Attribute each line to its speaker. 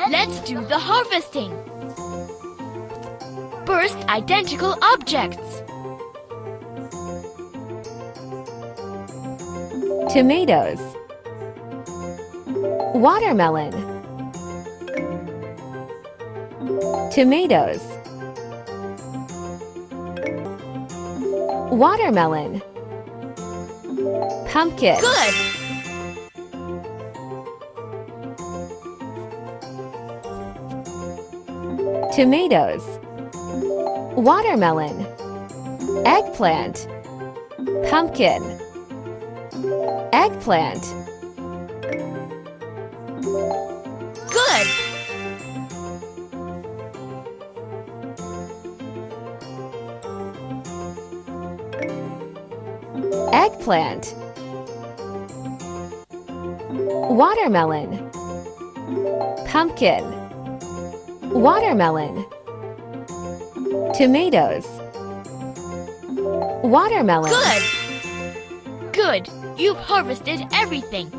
Speaker 1: Let's do the harvesting. First, identical objects.
Speaker 2: Tomatoes. Watermelon. Tomatoes. Watermelon. Pumpkin.
Speaker 1: Good.
Speaker 2: Tomatoes. Watermelon. Eggplant. Pumpkin. Eggplant.
Speaker 1: Good.
Speaker 2: Eggplant. Watermelon. Pumpkin. Watermelon. Tomatoes. Watermelon.
Speaker 1: Good. Good. You've harvested everything.